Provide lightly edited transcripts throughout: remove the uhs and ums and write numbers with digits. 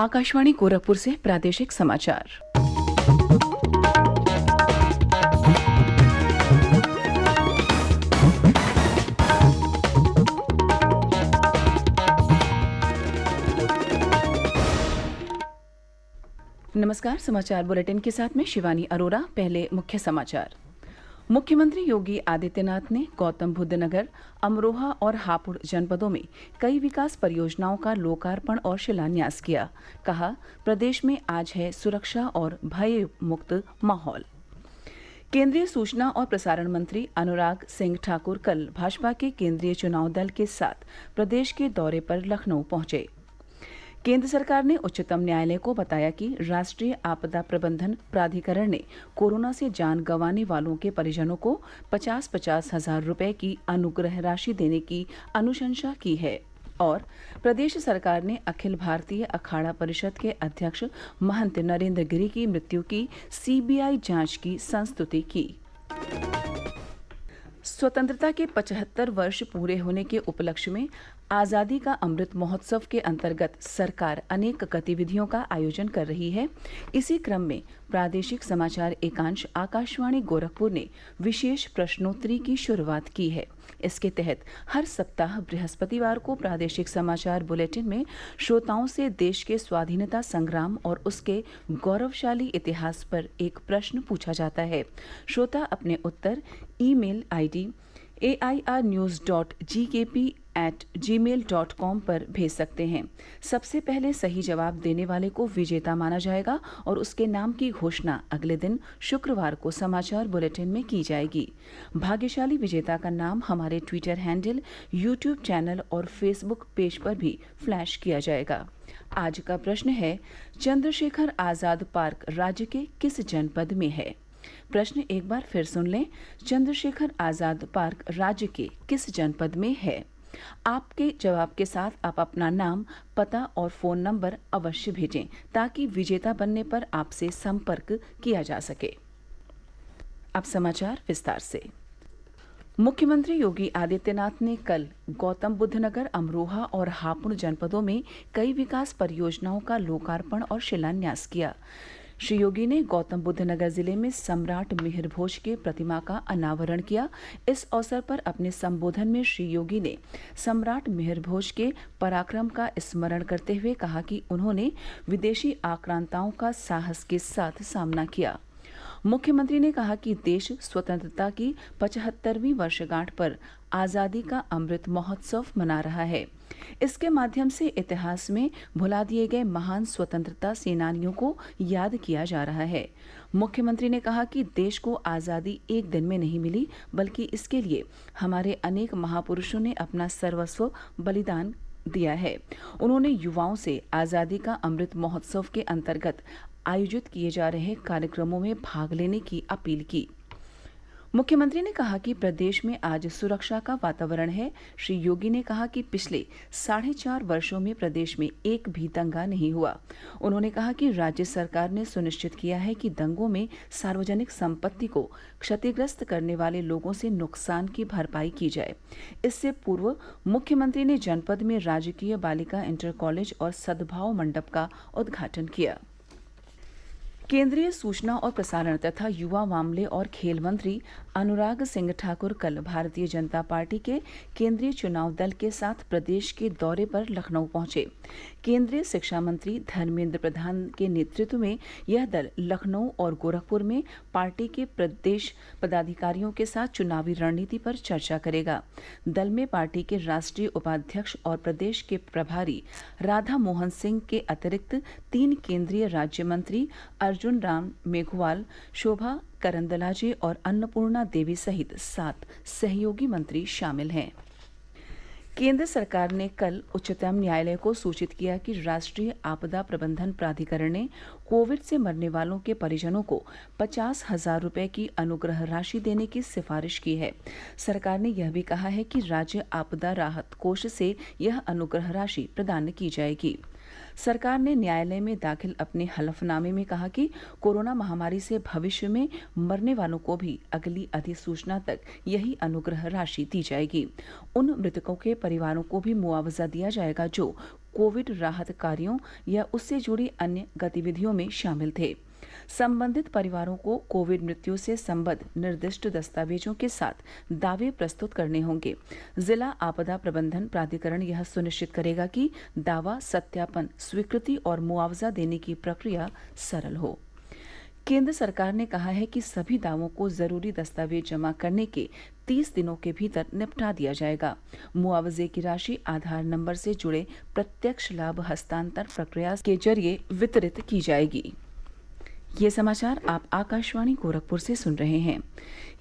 आकाशवाणी गोरखपुर से प्रादेशिक समाचार। नमस्कार। समाचार बुलेटिन के साथ में शिवानी अरोरा। पहले मुख्य समाचार। मुख्यमंत्री योगी आदित्यनाथ ने गौतम बुद्ध नगर, अमरोहा और हापुड़ जनपदों में कई विकास परियोजनाओं का लोकार्पण और शिलान्यास किया। कहा, प्रदेश में आज है सुरक्षा और भय मुक्त माहौल। केंद्रीय सूचना और प्रसारण मंत्री अनुराग सिंह ठाकुर कल भाजपा के केंद्रीय चुनाव दल के साथ प्रदेश के दौरे पर लखनऊ पहुंचे। केंद्र सरकार ने उच्चतम न्यायालय को बताया कि राष्ट्रीय आपदा प्रबंधन प्राधिकरण ने कोरोना से जान गंवाने वालों के परिजनों को 50-50 हजार रुपए की अनुग्रह राशि देने की अनुशंसा की है। और प्रदेश सरकार ने अखिल भारतीय अखाड़ा परिषद के अध्यक्ष महंत नरेंद्र गिरि की मृत्यु की सीबीआई जांच की संस्तुति की। स्वतंत्रता के 75 वर्ष पूरे होने के उपलक्ष्य में आज़ादी का अमृत महोत्सव के अंतर्गत सरकार अनेक गतिविधियों का आयोजन कर रही है। इसी क्रम में प्रादेशिक समाचार एकांश आकाशवाणी गोरखपुर ने विशेष प्रश्नोत्तरी की शुरुआत की है। इसके तहत हर सप्ताह बृहस्पतिवार को प्रादेशिक समाचार बुलेटिन में श्रोताओं से देश के स्वाधीनता संग्राम और उसके गौरवशाली इतिहास पर एक प्रश्न पूछा जाता है। श्रोता अपने उत्तर ईमेल आईडी air.news.gkp@gmail.com पर भेज सकते हैं। सबसे पहले सही जवाब देने वाले को विजेता माना जाएगा और उसके नाम की घोषणा अगले दिन शुक्रवार को समाचार बुलेटिन में की जाएगी। भाग्यशाली विजेता का नाम हमारे ट्विटर हैंडल, यूट्यूब चैनल और फेसबुक पेज पर भी फ्लैश किया जाएगा। आज का प्रश्न है, चंद्रशेखर आजाद पार्क राज्य के किस जनपद में है? प्रश्न एक बार फिर सुन लें। चंद्रशेखर आजाद पार्क राज्य के किस जनपद में है? आपके जवाब के साथ आप अपना नाम, पता और फोन नंबर अवश्य भेजें ताकि विजेता बनने पर आपसे संपर्क किया जा सके। अब समाचार विस्तार से। मुख्यमंत्री योगी आदित्यनाथ ने कल गौतम बुद्ध नगर, अमरोहा और हापुड़ जनपदों में कई विकास परियोजनाओं का लोकार्पण और शिलान्यास किया। श्री योगी ने गौतम बुद्ध नगर जिले में सम्राट मिहिर भोज के प्रतिमा का अनावरण किया। इस अवसर पर अपने संबोधन में श्री योगी ने सम्राट मिहिर भोज के पराक्रम का स्मरण करते हुए कहा कि उन्होंने विदेशी आक्रांताओं का साहस के साथ सामना किया। मुख्यमंत्री ने कहा कि देश स्वतंत्रता की 75वीं वर्षगांठ पर आज़ादी का अमृत महोत्सव मना रहा है। इसके माध्यम से इतिहास में भुला दिए गए महान स्वतंत्रता सेनानियों को याद किया जा रहा है। मुख्यमंत्री ने कहा कि देश को आज़ादी एक दिन में नहीं मिली, बल्कि इसके लिए हमारे अनेक महापुरुषों ने अपना सर्वस्व बलिदान दिया है। उन्होंने युवाओं से आज़ादी का अमृत महोत्सव के अंतर्गत आयोजित किए जा रहे कार्यक्रमों में भाग लेने की अपील की। मुख्यमंत्री ने कहा कि प्रदेश में आज सुरक्षा का वातावरण है। श्री योगी ने कहा कि पिछले 4.5 वर्षों में प्रदेश में एक भी दंगा नहीं हुआ। उन्होंने कहा कि राज्य सरकार ने सुनिश्चित किया है कि दंगों में सार्वजनिक संपत्ति को क्षतिग्रस्त करने वाले लोगों से नुकसान की भरपाई की जाए। इससे पूर्व मुख्यमंत्री ने जनपद में राजकीय बालिका इंटर कॉलेज और सद्भाव मंडप का उद्घाटन किया। केंद्रीय सूचना और प्रसारण तथा युवा मामले और खेल मंत्री अनुराग सिंह ठाकुर कल भारतीय जनता पार्टी के केंद्रीय चुनाव दल के साथ प्रदेश के दौरे पर लखनऊ पहुंचे। केंद्रीय शिक्षा मंत्री धर्मेंद्र प्रधान के नेतृत्व में यह दल लखनऊ और गोरखपुर में पार्टी के प्रदेश पदाधिकारियों के साथ चुनावी रणनीति पर चर्चा करेगा। दल में पार्टी के राष्ट्रीय उपाध्यक्ष और प्रदेश के प्रभारी राधा मोहन सिंह के अतिरिक्त 3 केंद्रीय राज्य मंत्री अर्जुन राम मेघवाल, शोभा करंदलाजे और अन्नपूर्णा देवी सहित 7 सहयोगी मंत्री शामिल हैं। केंद्र सरकार ने कल उच्चतम न्यायालय को सूचित किया कि राष्ट्रीय आपदा प्रबंधन प्राधिकरण ने कोविड से मरने वालों के परिजनों को 50,000 रुपए की अनुग्रह राशि देने की सिफारिश की है। सरकार ने यह भी कहा है कि राज्य आपदा राहत कोष से यह अनुग्रह राशि प्रदान की जाएगी। सरकार ने न्यायालय में दाखिल अपने हलफनामे में कहा कि कोरोना महामारी से भविष्य में मरने वालों को भी अगली अधिसूचना तक यही अनुग्रह राशि दी जाएगी। उन मृतकों के परिवारों को भी मुआवजा दिया जाएगा जो कोविड राहत कार्यों या उससे जुड़ी अन्य गतिविधियों में शामिल थे। संबंधित परिवारों को कोविड मृत्यु से संबद्ध निर्दिष्ट दस्तावेजों के साथ दावे प्रस्तुत करने होंगे। जिला आपदा प्रबंधन प्राधिकरण यह सुनिश्चित करेगा कि दावा, सत्यापन, स्वीकृति और मुआवजा देने की प्रक्रिया सरल हो। केंद्र सरकार ने कहा है कि सभी दावों को जरूरी दस्तावेज जमा करने के 30 दिनों के भीतर निपटा दिया जाएगा। मुआवजे की राशि आधार नंबर से जुड़े प्रत्यक्ष लाभ हस्तांतरण प्रक्रिया के जरिए वितरित की जाएगी। ये समाचार आप आकाशवाणी गोरखपुर से सुन रहे हैं।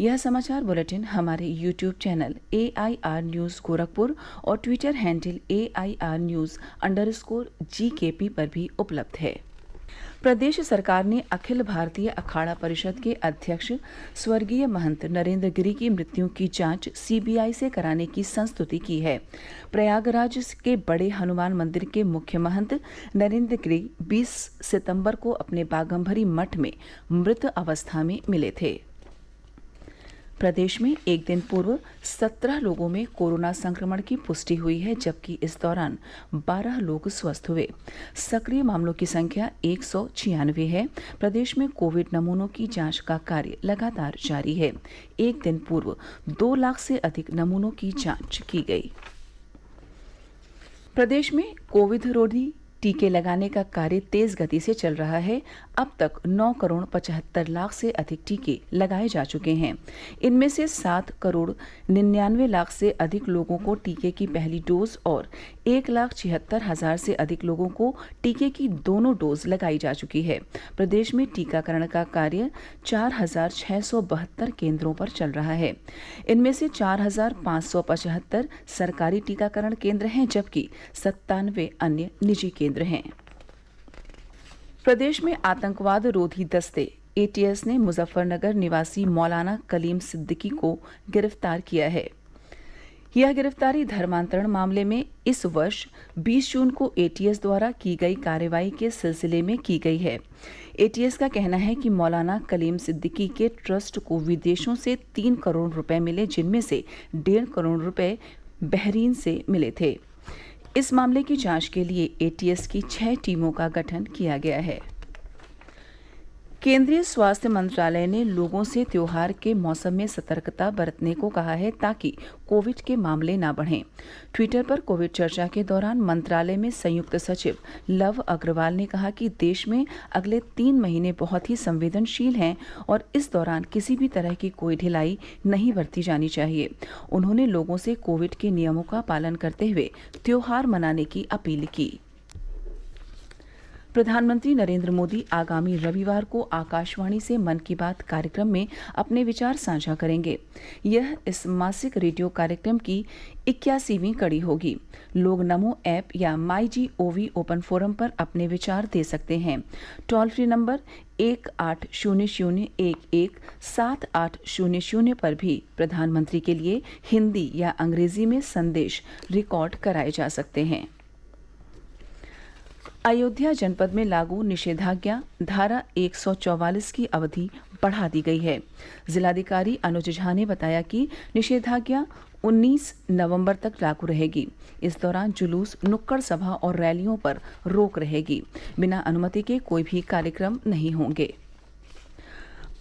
यह समाचार बुलेटिन हमारे YouTube channel AIR news Gorakhpur और ट्विटर हैंडल AIR न्यूज़_GKP पर भी उपलब्ध है। प्रदेश सरकार ने अखिल भारतीय अखाड़ा परिषद के अध्यक्ष स्वर्गीय महंत नरेंद्र गिरि की मृत्यु की जांच CBI से कराने की संस्तुति की है। प्रयागराज के बड़े हनुमान मंदिर के मुख्य महंत नरेंद्र गिरि 20 सितंबर को अपने बाघंभरी मठ में मृत अवस्था में मिले थे। प्रदेश में एक दिन पूर्व 17 लोगों में कोरोना संक्रमण की पुष्टि हुई है, जबकि इस दौरान 12 लोग स्वस्थ हुए। सक्रिय मामलों की संख्या 196 है। प्रदेश में कोविड नमूनों की जांच का कार्य लगातार जारी है। एक दिन पूर्व 2 लाख से अधिक नमूनों की जांच की गई। प्रदेश में कोविड रोधी टीके लगाने का कार्य तेज गति से चल रहा है। अब तक 9 करोड़ 75 लाख से अधिक टीके लगाए जा चुके हैं। इनमें से 7 करोड़ 99 लाख से अधिक लोगों को टीके की पहली डोज और 1,76,000 से अधिक लोगों को टीके की दोनों डोज लगाई जा चुकी है। प्रदेश में टीकाकरण का कार्य 4,672 केंद्रों पर चल रहा है। इनमें से 4,575 सरकारी टीकाकरण केंद्र हैं, जबकि 97 अन्य निजी केंद्र हैं। प्रदेश में आतंकवाद रोधी दस्ते ATS ने मुजफ्फरनगर निवासी मौलाना कलीम सिद्दीकी को गिरफ्तार किया है। यह गिरफ्तारी धर्मांतरण मामले में इस वर्ष 20 जून को ATS द्वारा की गई कार्रवाई के सिलसिले में की गई है। ATS का कहना है कि मौलाना कलीम सिद्दीकी के ट्रस्ट को विदेशों से 3 करोड़ रुपए मिले, जिनमें से 1.5 करोड़ रुपए बहरीन से मिले थे। इस मामले की जांच के लिए ATS की 6 टीमों का गठन किया गया है। केंद्रीय स्वास्थ्य मंत्रालय ने लोगों से त्योहार के मौसम में सतर्कता बरतने को कहा है, ताकि कोविड के मामले न बढ़ें। ट्विटर पर कोविड चर्चा के दौरान मंत्रालय में संयुक्त सचिव लव अग्रवाल ने कहा कि देश में अगले 3 महीने बहुत ही संवेदनशील हैं और इस दौरान किसी भी तरह की कोई ढिलाई नहीं बरती जानी चाहिए। उन्होंने लोगों से कोविड के नियमों का पालन करते हुए त्योहार मनाने की अपील की। प्रधानमंत्री नरेंद्र मोदी आगामी रविवार को आकाशवाणी से मन की बात कार्यक्रम में अपने विचार साझा करेंगे। यह इस मासिक रेडियो कार्यक्रम की 81वीं कड़ी होगी। लोग नमो ऐप या MyGov ओपन फोरम पर अपने विचार दे सकते हैं। टोल फ्री नंबर 1800117800 पर भी प्रधानमंत्री के लिए हिंदी या अंग्रेजी में संदेश रिकॉर्ड कराए जा सकते हैं। अयोध्या जनपद में लागू निषेधाज्ञा धारा 144 की अवधि बढ़ा दी गई है। जिलाधिकारी अनुज झा ने बताया कि निषेधाज्ञा 19 नवंबर तक लागू रहेगी। इस दौरान जुलूस, नुक्कड़ सभा और रैलियों पर रोक रहेगी। बिना अनुमति के कोई भी कार्यक्रम नहीं होंगे।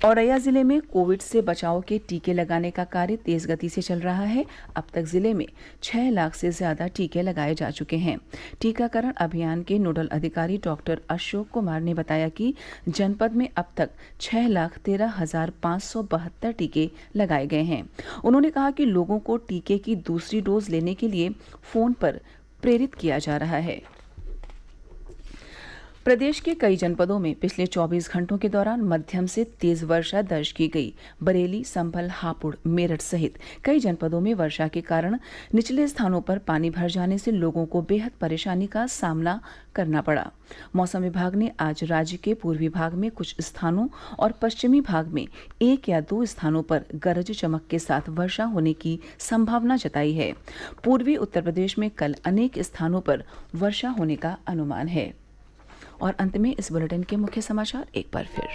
औरैया जिले में कोविड से बचाव के टीके लगाने का कार्य तेज गति से चल रहा है। अब तक जिले में 6 लाख से ज्यादा टीके लगाए जा चुके हैं। टीकाकरण अभियान के नोडल अधिकारी डॉक्टर अशोक कुमार ने बताया कि जनपद में अब तक 6,13,572 टीके लगाए गए हैं। उन्होंने कहा कि लोगों को टीके की दूसरी डोज लेने के लिए फोन पर प्रेरित किया जा रहा है। प्रदेश के कई जनपदों में पिछले 24 घंटों के दौरान मध्यम से तेज वर्षा दर्ज की गई। बरेली, संभल, हापुड़, मेरठ सहित कई जनपदों में वर्षा के कारण निचले स्थानों पर पानी भर जाने से लोगों को बेहद परेशानी का सामना करना पड़ा। मौसम विभाग ने आज राज्य के पूर्वी भाग में कुछ स्थानों और पश्चिमी भाग में 1 या 2 स्थानों पर गरज चमक के साथ वर्षा होने की संभावना जताई है। पूर्वी उत्तर प्रदेश में कल अनेक स्थानों पर वर्षा होने का अनुमान है। और अंत में इस बुलेटिन के मुख्य समाचार एक बार फिर।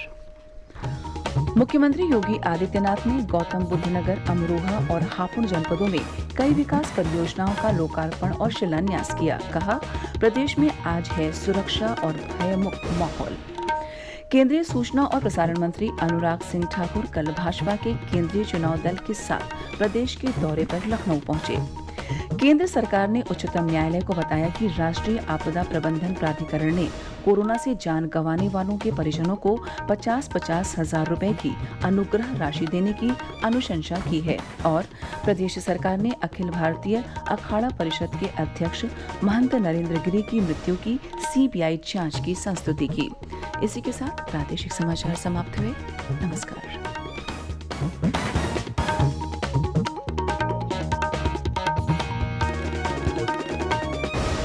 मुख्यमंत्री योगी आदित्यनाथ ने गौतम बुद्ध नगर, अमरोहा और हापुड़ जनपदों में कई विकास परियोजनाओं का लोकार्पण और शिलान्यास किया। कहा, प्रदेश में आज है सुरक्षा और भयमुक्त माहौल। केंद्रीय सूचना और प्रसारण मंत्री अनुराग सिंह ठाकुर कल भाजपा के केंद्रीय चुनाव दल के साथ प्रदेश के दौरे पर लखनऊ पहुंचे। केंद्र सरकार ने उच्चतम न्यायालय को बताया कि राष्ट्रीय आपदा प्रबंधन प्राधिकरण ने कोरोना से जान गंवाने वालों के परिजनों को 50-50 हजार रुपए की अनुग्रह राशि देने की अनुशंसा की है और प्रदेश सरकार ने अखिल भारतीय अखाड़ा परिषद के अध्यक्ष महंत नरेंद्र गिरि की मृत्यु की सीबीआई जांच की संस्तुति की। इसी के साथ प्रादेशिक समाचार समाप्त हुए। नमस्कार।